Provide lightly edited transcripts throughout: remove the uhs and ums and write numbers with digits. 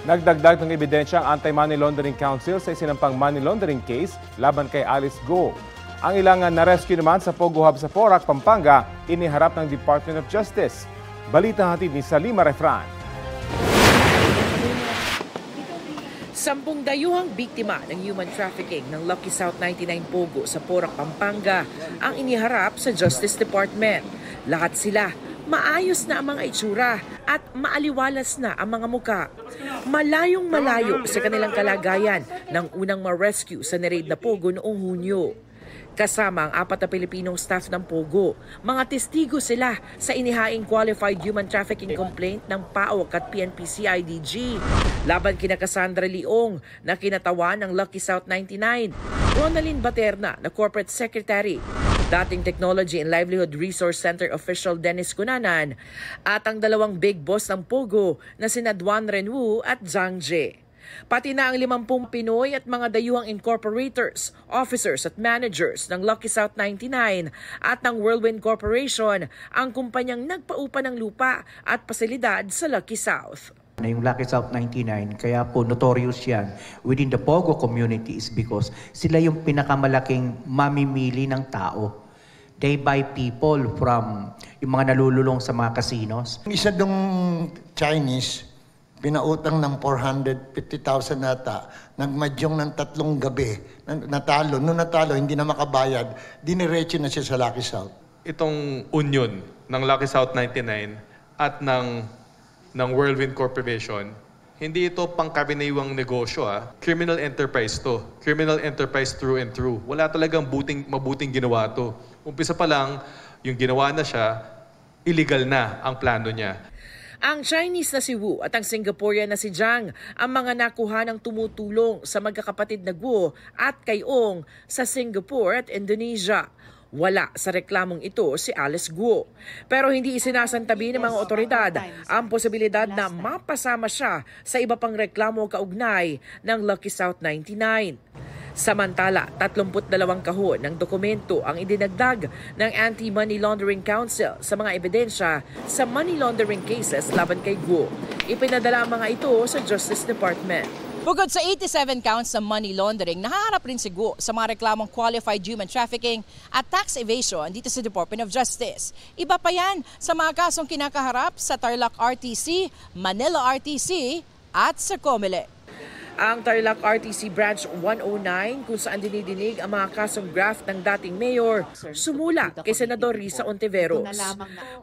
Nagdagdag ng ebidensya ang Anti-Money Laundering Council sa isinampang money laundering case laban kay Alice Go. Ang ilang na-rescue naman sa Pogo Hub sa Porac, Pampanga, iniharap ng Department of Justice. Balita hatid ni Salima Refran. 10 dayuhang biktima ng human trafficking ng Lucky South 99 Pogo sa Porac, Pampanga ang iniharap sa Justice Department. Lahat sila maayos na ang mga itsura at maaliwalas na ang mga muka. Malayong malayo sa kanilang kalagayan nang unang ma-rescue sa niraid na Pogo noong Hunyo. Kasama ang 4 na Pilipinong staff ng Pogo. Mga testigo sila sa inihaing qualified human trafficking complaint ng PAOK at PNP-CIDG laban kina Cassandra Leong na kinatawan ng Lucky South 99, Ronalyn Baterna na Corporate Secretary, dating Technology and Livelihood Resource Center official Dennis Cunanan at ang dalawang big boss ng Pogo na sina Duan Renwu at Zhang Jie. Pati na ang 50 Pinoy at mga dayuhang incorporators, officers at managers ng Lucky South 99 at ng Whirlwind Corporation ang kumpanyang nagpaupa ng lupa at pasilidad sa Lucky South. Yung Lucky South 99, kaya po notorious yan within the Pogo community is because sila yung pinakamalaking mamimili ng tao. They buy people from yung mga nalululong sa mga casinos. Isa dong Chinese, pinautang ng 450,000 nata, nagmadyong ng 3 gabi, natalo. Noong natalo, hindi na makabayad, diniretso na siya sa Lucky South. Itong union ng Lucky South 99 at ng Whirlwind Corporation, hindi ito pangkaraniwang negosyo. Criminal enterprise to. Criminal enterprise through and through. Wala talagang mabuting ginawa to. Umpisa pa lang, yung ginawa na siya, illegal na ang plano niya. Ang Chinese na si Wu at ang Singaporean na si Zhang ang mga nakuha ng tumutulong sa magkakapatid na Guo at kay Ong sa Singapore at Indonesia. Wala sa reklamong ito si Alice Guo. Pero hindi isinasantabi ng mga otoridad ang posibilidad na mapasama siya sa iba pang reklamo kaugnay ng Lucky South 99. Samantala, 32 kahon ng dokumento ang idinagdag ng Anti-Money Laundering Council sa mga ebidensya sa money laundering cases laban kay Guo. Ipinadala ang mga ito sa Justice Department. Bukod sa 87 counts ng money laundering, nahaharap rin si Guo sa mga reklamong qualified human trafficking at tax evasion dito sa Department of Justice. Iba pa yan sa mga kasong kinakaharap sa Tarlac RTC, Manila RTC at sa Comelec. Ang Tarlac RTC Branch 109 kung saan dinidinig ang mga kasong graft ng dating mayor sumula kay Senador Risa Ontiveros.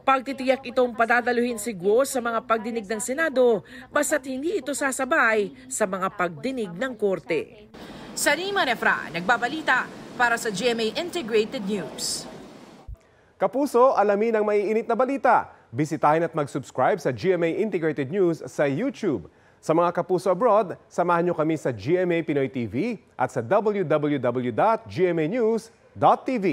Pagtitiyak itong padadaluhin si Guo sa mga pagdinig ng Senado basta't hindi ito sasabay sa mga pagdinig ng Korte. Salima Refran, nagbabalita para sa GMA Integrated News. Kapuso, alamin ang maiinit na balita. Bisitahin at mag-subscribe sa GMA Integrated News sa YouTube. Sa mga kapuso abroad, samahan nyo kami sa GMA Pinoy TV at sa www.gmanews.tv.